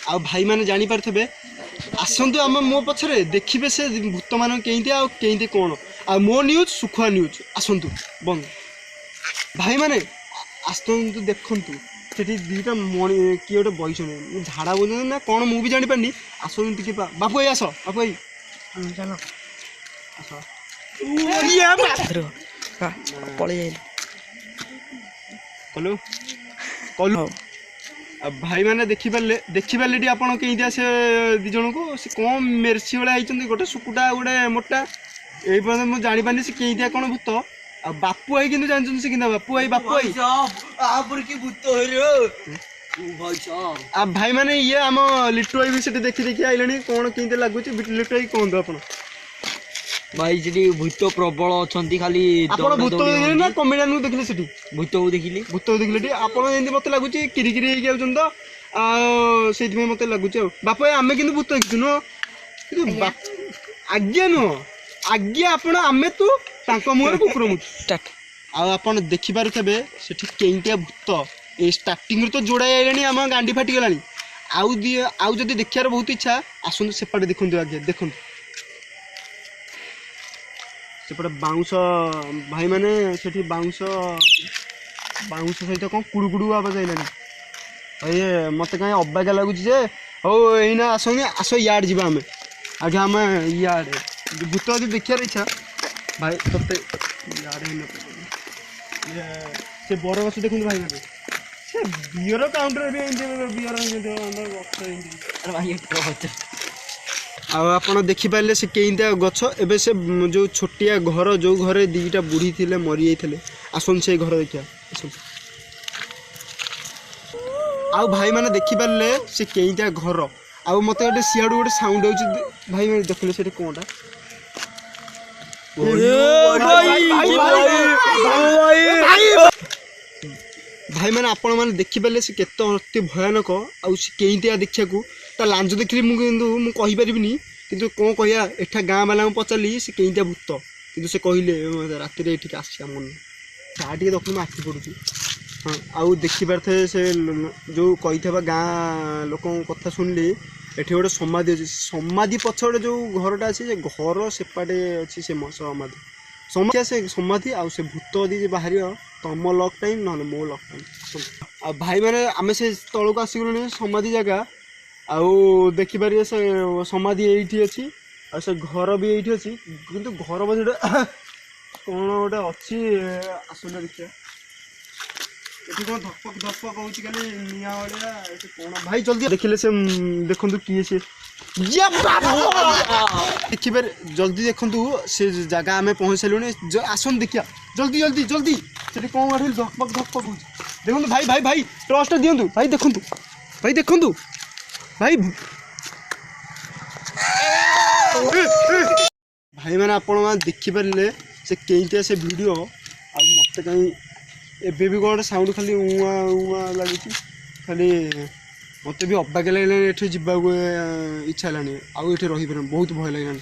आ भाई मैंने जानी पारथबे आसंतु आम मो पछरे देखिबे से भूत मान केंते आ केंते कोन आ मो न्यूज सुखुआ न्यूज आसंतु बंद भाई मैंने आसतु देखंतु सेठी दीटा मणि किए गोटे बईसन झाड़ा बोल ना कौन मुझे जानी पारनी आसतु टिके बापू आई आस बापू आई चलो पड़े जाइल कलु कलु भाई मैंने देखिपारे टी आपड़ कहीं से दी जन को से कौन मेरसी भाई आई गोटे सुकुटा गोटे मोटा ये मुझे जापारे से कहीं कौन भूत आ बापू आई कि जानते से कि बापू आई आ भाई मैंने ये आम लिट्टू भाई भी देखी देखी आइले कौन कहीं लगुच लिट्टू भाई कहतु आप भाई जी भूत प्रबल अच्छा खाली भूत देखिले ना कमेडियन को देखिले सेठी भूत को देखिले आपड़ जमी मत लगुच किरिकिरी होती तो से मत लगुच बापा आम कि भूत देखी नुह आज्ञा नुह आज्ञा आपण आम तू मुहर कुकुर मुझ आप देखिपे से कईटिया भूत ये स्टार्टिंग तो जोड़ा आइलानी आम गांडी फाटिगला आउ जदि देखार बहुत इच्छा आसतु सेपटे देखु आगे देखु सेपटे बाउंस भाई मैंने से बाउंस सहित कौन कुड़ू कुड़ू आवाज आइलानी भाई मत कहीं अबाग्या लगुच हो यहीना आस इयाड़ जा आम आगे आम इयाड़े भूत यदि देखार इच्छा भाई तते से बर गछ देखते भाई मैंने से बियर काउंटर बियर आप देखिपारे से कईटा गछ एवं से जो छोटिया घर जो घर दीटा बुढ़ी थे मरी जाते आसन से घर देखिया आउ भाई मैंने देखिपारे से कईटा घर आउ मत गोटे सियाड़ू गोटे साउंड हो भाई मैंने देखिले से कौनटा भाई मैंने आपण मैंने देखिपारे से केते अति भयानक आउ कईटिया देखा लांज देखी मुझे कहीपरि कि कौन कह एठा गाँ वाला पचारि से कईटिया भूत कि से कहले राति ये आसा मन टे देख मुझे आखि पड़ू हाँ आउ देखिपारे से जो कही गाँ लोक कथा शुणिली एठी गोटे समाधि अच्छी समाधि पछड़े जो घरटा अच्छे घर सेपाटे अच्छी से समाधि समाधि से समाधि आउ से भूत यदि बाहर तुम लक टाइम ना मो लक टाइम आ भाई मैंने आम से तौक आसीगलु समाधि जगह आउ देखिपारे से समाधि ये अच्छी आ से घर भी ये अच्छी किंतु घर बजे कौन गोटे अच्छी आसने देखिए ये कौन धपक धपक हो कौन भाई जल्दी देखिले से देखु किए से देखिए जल्दी देखु से जगह आम पहुँच सारे आसन देखिया जल्दी जल्दी जल्दी से कौन गाड़ी धपक धपक हो देखो भाई भाई भाई ट्रस्ट दिंतु भाई देखु भाई देखु भाई भाई मैंने आप देखिपारे से कईटिया से वीडियो आ मत कहीं एबे भी कौन साउंड खाली उआ उआ लगी खाली मत भी अबाग्या लगे ये जावाक इच्छा है आउ ये रही बहुत भय लगे।